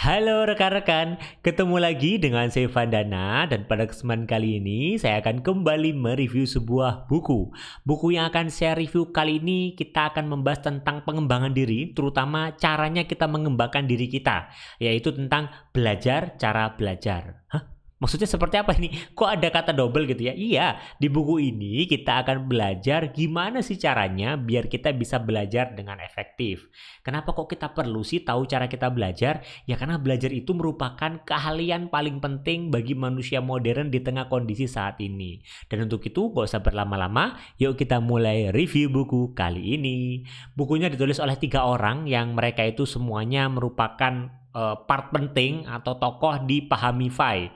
Halo rekan-rekan, ketemu lagi dengan saya Vandana dan pada kesempatan kali ini saya akan kembali mereview sebuah buku. Buku yang akan saya review kali ini kita akan membahas tentang pengembangan diri, terutama caranya kita mengembangkan diri kita, yaitu tentang belajar cara belajar. Hah? Maksudnya seperti apa ini? Kok ada kata double gitu ya? Iya, di buku ini kita akan belajar gimana sih caranya biar kita bisa belajar dengan efektif. Kenapa kok kita perlu sih tahu cara kita belajar? Ya karena belajar itu merupakan keahlian paling penting bagi manusia modern di tengah kondisi saat ini. Dan untuk itu gak usah berlama-lama, yuk kita mulai review buku kali ini. Bukunya ditulis oleh 3 orang yang mereka itu semuanya merupakan part penting atau tokoh di Pahamify.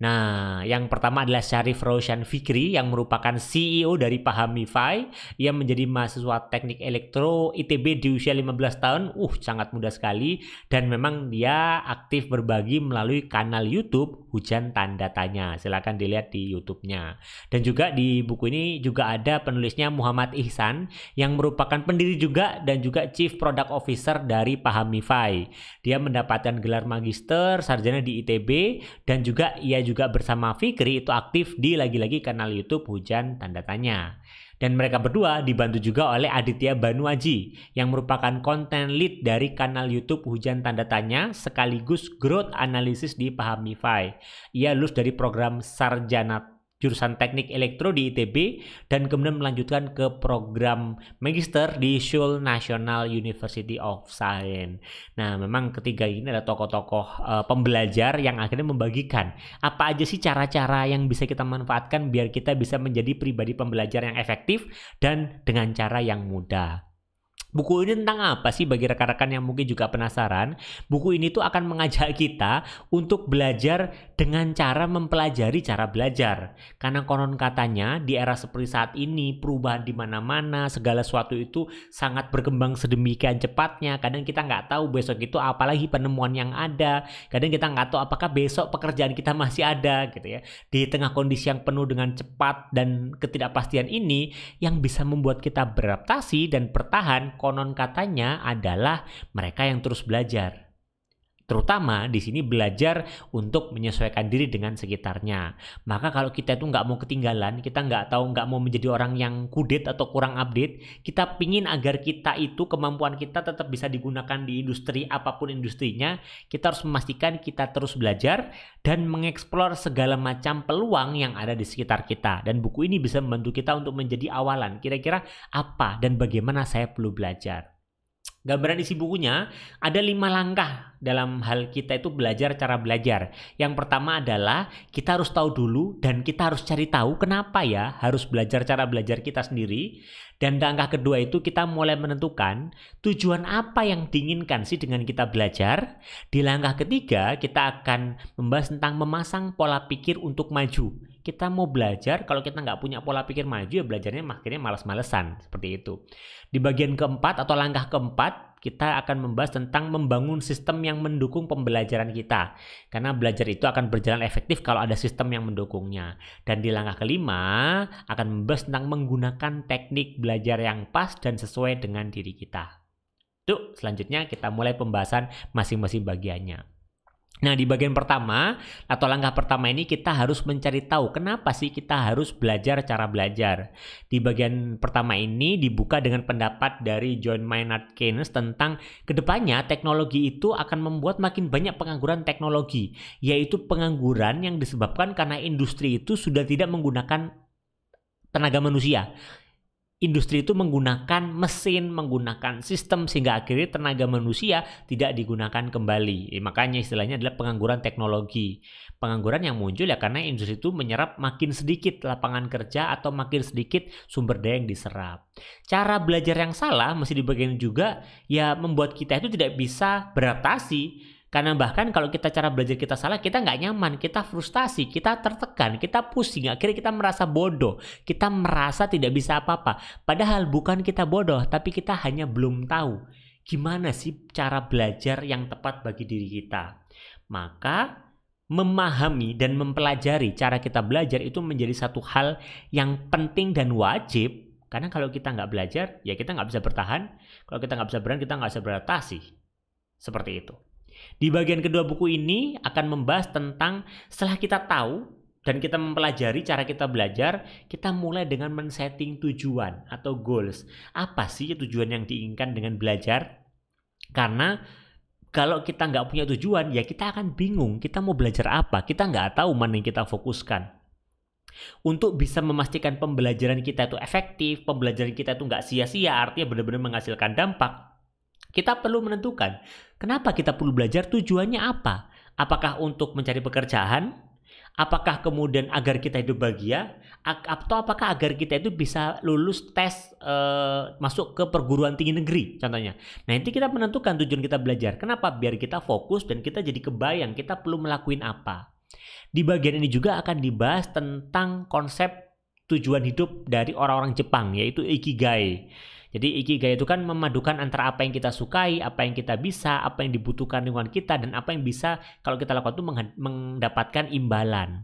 Nah, yang pertama adalah Syarif Raushan Fikri yang merupakan CEO dari Pahamify. Ia menjadi mahasiswa teknik elektro ITB di usia 15 tahun. Sangat muda sekali. Dan memang dia aktif berbagi melalui kanal YouTube Hujan Tanda Tanya. Silakan dilihat di YouTube-nya. Dan juga di buku ini juga ada penulisnya Muhammad Ihsan yang merupakan pendiri juga dan juga Chief Product Officer dari Pahamify. Dia mendapatkan gelar magister, sarjana di ITB dan juga ia juga bersama Fikri itu aktif di lagi-lagi kanal YouTube Hujan Tanda Tanya. Dan mereka berdua dibantu juga oleh Aditya Banuaji yang merupakan content lead dari kanal YouTube Hujan Tanda Tanya sekaligus growth analysis di Pahamify. Ia lulus dari program sarjana jurusan teknik elektro di ITB dan kemudian melanjutkan ke program magister di Seoul National University of Science. Nah, memang ketiga ini adalah tokoh-tokoh pembelajar yang akhirnya membagikan apa aja sih cara-cara yang bisa kita manfaatkan biar kita bisa menjadi pribadi pembelajar yang efektif dan dengan cara yang mudah. Buku ini tentang apa sih bagi rekan-rekan yang mungkin juga penasaran? Buku ini tuh akan mengajak kita untuk belajar dengan cara mempelajari cara belajar. Karena konon katanya di era seperti saat ini perubahan di mana-mana, segala sesuatu itu sangat berkembang sedemikian cepatnya. Kadang kita nggak tahu besok itu apalagi penemuan yang ada. Kadang kita nggak tahu apakah besok pekerjaan kita masih ada gitu ya. Di tengah kondisi yang penuh dengan cepat dan ketidakpastian ini yang bisa membuat kita beradaptasi dan bertahan konon katanya adalah mereka yang terus belajar. Terutama di sini belajar untuk menyesuaikan diri dengan sekitarnya. Maka kalau kita itu nggak mau ketinggalan, kita nggak mau menjadi orang yang kudet atau kurang update, kita pingin agar kita itu kemampuan kita tetap bisa digunakan di industri apapun industrinya, kita harus memastikan kita terus belajar dan mengeksplor segala macam peluang yang ada di sekitar kita. Dan buku ini bisa membantu kita untuk menjadi awalan. Kira-kira apa dan bagaimana saya perlu belajar. Gambaran isi bukunya ada 5 langkah dalam hal kita itu belajar cara belajar. Yang pertama adalah kita harus tahu dulu dan kita harus cari tahu kenapa ya harus belajar cara belajar kita sendiri. Dan langkah kedua itu kita mulai menentukan tujuan apa yang diinginkan sih dengan kita belajar. Di langkah ketiga kita akan membahas tentang memasang pola pikir untuk maju. Kita mau belajar, kalau kita nggak punya pola pikir maju ya belajarnya akhirnya malas-malesan seperti itu. Di bagian keempat atau langkah keempat kita akan membahas tentang membangun sistem yang mendukung pembelajaran kita. Karena belajar itu akan berjalan efektif kalau ada sistem yang mendukungnya. Dan di langkah kelima akan membahas tentang menggunakan teknik belajar yang pas dan sesuai dengan diri kita. Tuh, selanjutnya kita mulai pembahasan masing-masing bagiannya. Nah, di bagian pertama atau langkah pertama ini kita harus mencari tahu kenapa sih kita harus belajar cara belajar. Di bagian pertama ini dibuka dengan pendapat dari John Maynard Keynes tentang kedepannya teknologi itu akan membuat makin banyak pengangguran teknologi, yaitu pengangguran yang disebabkan karena industri itu sudah tidak menggunakan tenaga manusia. Industri itu menggunakan mesin, menggunakan sistem sehingga akhirnya tenaga manusia tidak digunakan kembali. Makanya istilahnya adalah pengangguran teknologi. Pengangguran yang muncul ya karena industri itu menyerap makin sedikit lapangan kerja atau makin sedikit sumber daya yang diserap. Cara belajar yang salah mesti dibagian juga ya membuat kita itu tidak bisa beradaptasi. Karena bahkan kalau kita cara belajar kita salah, kita nggak nyaman, kita frustasi, kita tertekan, kita pusing, akhirnya kita merasa bodoh, kita merasa tidak bisa apa-apa. Padahal bukan kita bodoh, tapi kita hanya belum tahu gimana sih cara belajar yang tepat bagi diri kita. Maka memahami dan mempelajari cara kita belajar itu menjadi satu hal yang penting dan wajib. Karena kalau kita nggak belajar, ya kita nggak bisa bertahan. Kalau kita nggak bisa bertahan, kita nggak bisa beradaptasi. Seperti itu. Di bagian kedua buku ini akan membahas tentang setelah kita tahu dan kita mempelajari cara kita belajar, kita mulai dengan men-setting tujuan atau goals. Apa sih tujuan yang diinginkan dengan belajar? Karena kalau kita nggak punya tujuan, ya kita akan bingung kita mau belajar apa. Kita nggak tahu mana yang kita fokuskan. Untuk bisa memastikan pembelajaran kita itu efektif, pembelajaran kita itu nggak sia-sia, artinya benar-benar menghasilkan dampak, kita perlu menentukan kenapa kita perlu belajar, tujuannya apa. Apakah untuk mencari pekerjaan? Apakah kemudian agar kita hidup bahagia, atau apakah agar kita itu bisa lulus tes masuk ke perguruan tinggi negeri contohnya. Nah, nanti kita menentukan tujuan kita belajar. Kenapa? Biar kita fokus dan kita jadi kebayang kita perlu melakukan apa. Di bagian ini juga akan dibahas tentang konsep tujuan hidup dari orang-orang Jepang, yaitu Ikigai. Jadi Ikigai itu kan memadukan antara apa yang kita sukai, apa yang kita bisa, apa yang dibutuhkan lingkungan kita, dan apa yang bisa kalau kita lakukan itu mendapatkan imbalan.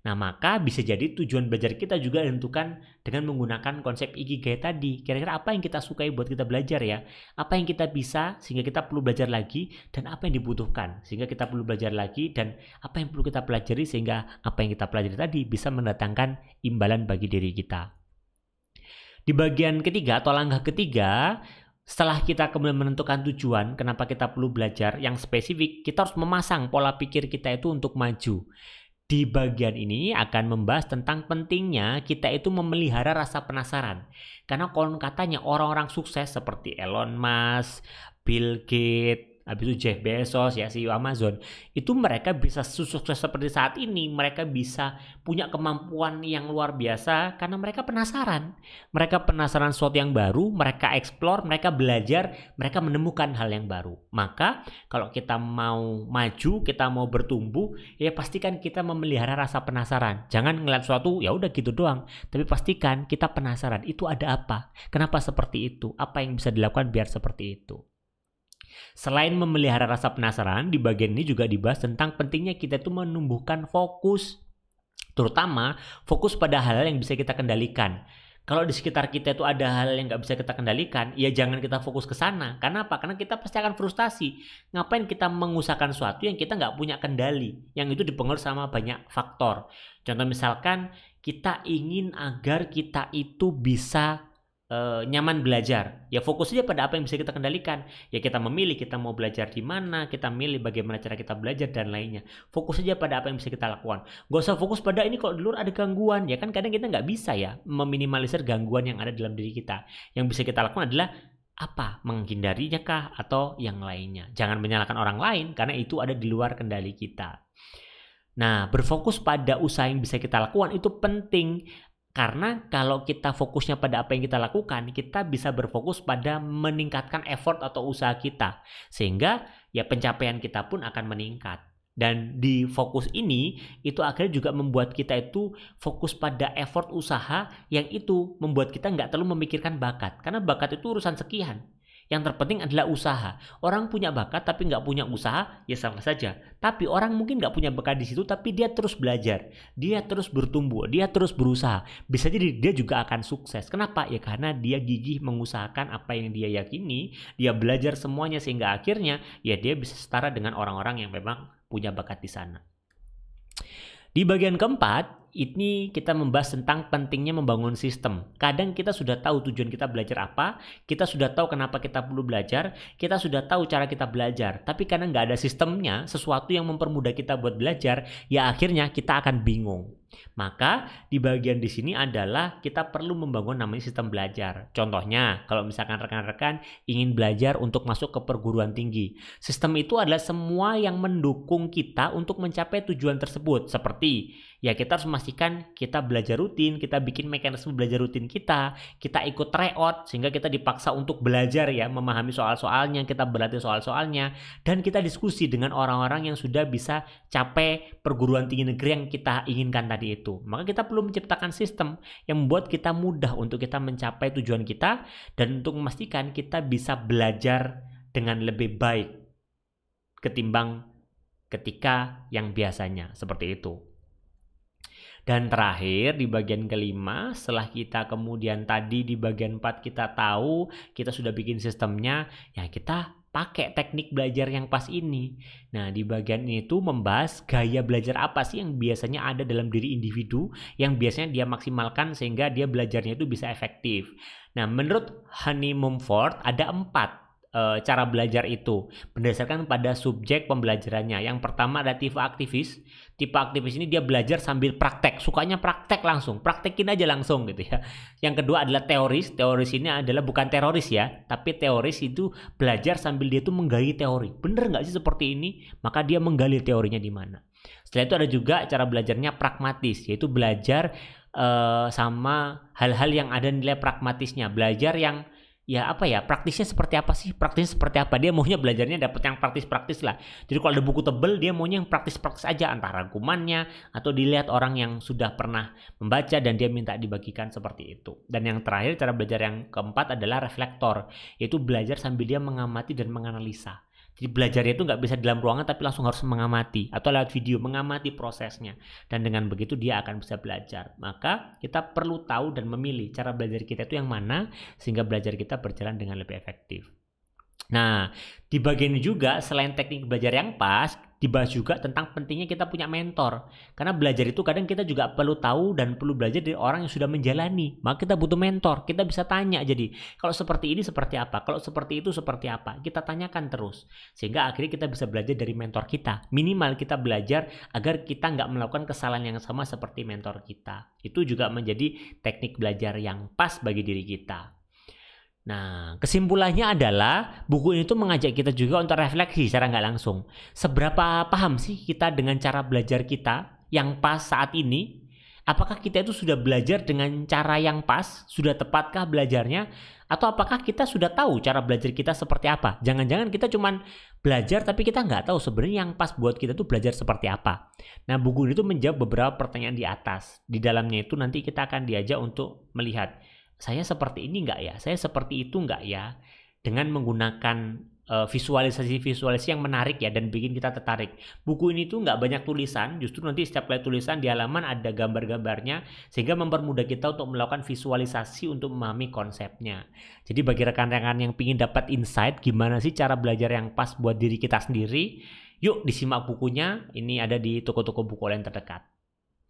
Nah, maka bisa jadi tujuan belajar kita juga ditentukan dengan menggunakan konsep Ikigai tadi. Kira-kira apa yang kita sukai buat kita belajar ya? Apa yang kita bisa sehingga kita perlu belajar lagi, dan apa yang dibutuhkan sehingga kita perlu belajar lagi, dan apa yang perlu kita pelajari sehingga apa yang kita pelajari tadi bisa mendatangkan imbalan bagi diri kita. Di bagian ketiga atau langkah ketiga, setelah kita kemudian menentukan tujuan kenapa kita perlu belajar yang spesifik, kita harus memasang pola pikir kita itu untuk maju. Di bagian ini akan membahas tentang pentingnya kita itu memelihara rasa penasaran. Karena konon katanya orang-orang sukses seperti Elon Musk, Bill Gates, habis itu Jeff Bezos ya, CEO Amazon, itu mereka bisa sukses seperti saat ini, mereka bisa punya kemampuan yang luar biasa karena mereka penasaran. Mereka penasaran sesuatu yang baru, mereka explore, mereka belajar, mereka menemukan hal yang baru. Maka kalau kita mau maju, kita mau bertumbuh, ya pastikan kita memelihara rasa penasaran. Jangan ngeliat sesuatu ya udah gitu doang, tapi pastikan kita penasaran, itu ada apa? Kenapa seperti itu? Apa yang bisa dilakukan biar seperti itu? Selain memelihara rasa penasaran, di bagian ini juga dibahas tentang pentingnya kita itu menumbuhkan fokus. Terutama fokus pada hal-hal yang bisa kita kendalikan. Kalau di sekitar kita itu ada hal yang nggak bisa kita kendalikan, ya jangan kita fokus ke sana. Karena apa? Karena kita pasti akan frustasi. Ngapain kita mengusahakan sesuatu yang kita nggak punya kendali, yang itu dipengaruhi sama banyak faktor. Contoh misalkan kita ingin agar kita itu bisa nyaman belajar, ya fokus saja pada apa yang bisa kita kendalikan. Ya kita memilih kita mau belajar di mana, kita milih bagaimana cara kita belajar dan lainnya. Fokus saja pada apa yang bisa kita lakukan. Gak usah fokus pada ini kalau di luar ada gangguan, ya kan kadang kita nggak bisa ya meminimalisir gangguan yang ada dalam diri kita. Yang bisa kita lakukan adalah apa? Menghindarinya kah atau yang lainnya. Jangan menyalahkan orang lain karena itu ada di luar kendali kita. Nah, berfokus pada usaha yang bisa kita lakukan itu penting. Karena kalau kita fokusnya pada apa yang kita lakukan, kita bisa berfokus pada meningkatkan effort atau usaha kita. Sehingga ya pencapaian kita pun akan meningkat. Dan di fokus ini, itu akhirnya juga membuat kita itu fokus pada effort usaha yang itu membuat kita nggak terlalu memikirkan bakat. Karena bakat itu urusan sekian. Yang terpenting adalah usaha. Orang punya bakat tapi nggak punya usaha, ya sama saja. Tapi orang mungkin nggak punya bakat di situ, tapi dia terus belajar, dia terus bertumbuh, dia terus berusaha. Bisa jadi dia juga akan sukses. Kenapa? Ya karena dia gigih mengusahakan apa yang dia yakini, dia belajar semuanya sehingga akhirnya ya dia bisa setara dengan orang-orang yang memang punya bakat di sana. Di bagian keempat, ini kita membahas tentang pentingnya membangun sistem. Kadang kita sudah tahu tujuan kita belajar apa, kita sudah tahu kenapa kita perlu belajar, kita sudah tahu cara kita belajar. Tapi karena nggak ada sistemnya, sesuatu yang mempermudah kita buat belajar, ya akhirnya kita akan bingung. Maka di bagian di sini adalah kita perlu membangun namanya sistem belajar. Contohnya, kalau misalkan rekan-rekan ingin belajar untuk masuk ke perguruan tinggi. Sistem itu adalah semua yang mendukung kita untuk mencapai tujuan tersebut. Seperti, ya kita harus memastikan kita belajar rutin, kita bikin mekanisme belajar rutin kita ikut tryout sehingga kita dipaksa untuk belajar ya, memahami soal-soalnya, kita berlatih soal-soalnya, dan kita diskusi dengan orang-orang yang sudah bisa capai perguruan tinggi negeri yang kita inginkan tadi itu. Maka kita perlu menciptakan sistem yang membuat kita mudah untuk kita mencapai tujuan kita dan untuk memastikan kita bisa belajar dengan lebih baik ketimbang ketika yang biasanya seperti itu. Dan terakhir di bagian kelima, setelah kita kemudian tadi di bagian 4 kita tahu, kita sudah bikin sistemnya, ya kita pakai teknik belajar yang pas ini. Nah, di bagian ini tuh membahas gaya belajar apa sih yang biasanya ada dalam diri individu yang biasanya dia maksimalkan sehingga dia belajarnya itu bisa efektif. Nah, menurut Honey Mumford ada 4 cara belajar itu berdasarkan pada subjek pembelajarannya. Yang pertama ada tipe aktivis. Tipe aktivis ini dia belajar sambil praktek, sukanya praktek langsung, praktekin aja langsung gitu ya. Yang kedua adalah teoris. Teoris ini adalah bukan teroris ya, tapi teoris itu belajar sambil dia tuh menggali teori. Bener nggak sih seperti ini? Maka dia menggali teorinya di mana. Setelah itu ada juga cara belajarnya pragmatis, yaitu belajar sama hal-hal yang ada nilai pragmatisnya. Belajar yang ya apa ya, praktisnya seperti apa sih, praktisnya seperti apa, dia maunya belajarnya dapat yang praktis-praktis lah. Jadi kalau ada buku tebel dia maunya yang praktis-praktis aja, antara rangkumannya atau dilihat orang yang sudah pernah membaca dan dia minta dibagikan seperti itu. Dan yang terakhir cara belajar yang keempat adalah reflektor, yaitu belajar sambil dia mengamati dan menganalisa. Jadi belajarnya itu nggak bisa di dalam ruangan tapi langsung harus mengamati atau lewat video mengamati prosesnya, dan dengan begitu dia akan bisa belajar. Maka kita perlu tahu dan memilih cara belajar kita itu yang mana sehingga belajar kita berjalan dengan lebih efektif. Nah, di bagian ini juga selain teknik belajar yang pas, dibahas juga tentang pentingnya kita punya mentor. Karena belajar itu kadang kita juga perlu tahu dan perlu belajar dari orang yang sudah menjalani. Maka kita butuh mentor, kita bisa tanya. Jadi, kalau seperti ini seperti apa? Kalau seperti itu seperti apa? Kita tanyakan terus. Sehingga akhirnya kita bisa belajar dari mentor kita. Minimal kita belajar agar kita nggak melakukan kesalahan yang sama seperti mentor kita. Itu juga menjadi teknik belajar yang pas bagi diri kita. Nah, kesimpulannya adalah buku ini tuh mengajak kita juga untuk refleksi secara nggak langsung. Seberapa paham sih kita dengan cara belajar kita yang pas saat ini? Apakah kita itu sudah belajar dengan cara yang pas? Sudah tepatkah belajarnya? Atau apakah kita sudah tahu cara belajar kita seperti apa? Jangan-jangan kita cuman belajar tapi kita nggak tahu sebenarnya yang pas buat kita tuh belajar seperti apa. Nah, buku ini tuh menjawab beberapa pertanyaan di atas. Di dalamnya itu nanti kita akan diajak untuk melihat, saya seperti ini nggak ya? Saya seperti itu nggak ya? Dengan menggunakan visualisasi-visualisasi yang menarik ya dan bikin kita tertarik. Buku ini tuh nggak banyak tulisan, justru nanti setiap kali tulisan di halaman ada gambar-gambarnya sehingga mempermudah kita untuk melakukan visualisasi untuk memahami konsepnya. Jadi bagi rekan-rekan yang ingin dapat insight gimana sih cara belajar yang pas buat diri kita sendiri, yuk disimak bukunya. Ini ada di toko-toko buku online terdekat.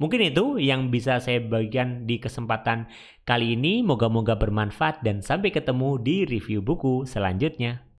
Mungkin itu yang bisa saya bagikan di kesempatan kali ini. Moga-moga bermanfaat dan sampai ketemu di review buku selanjutnya.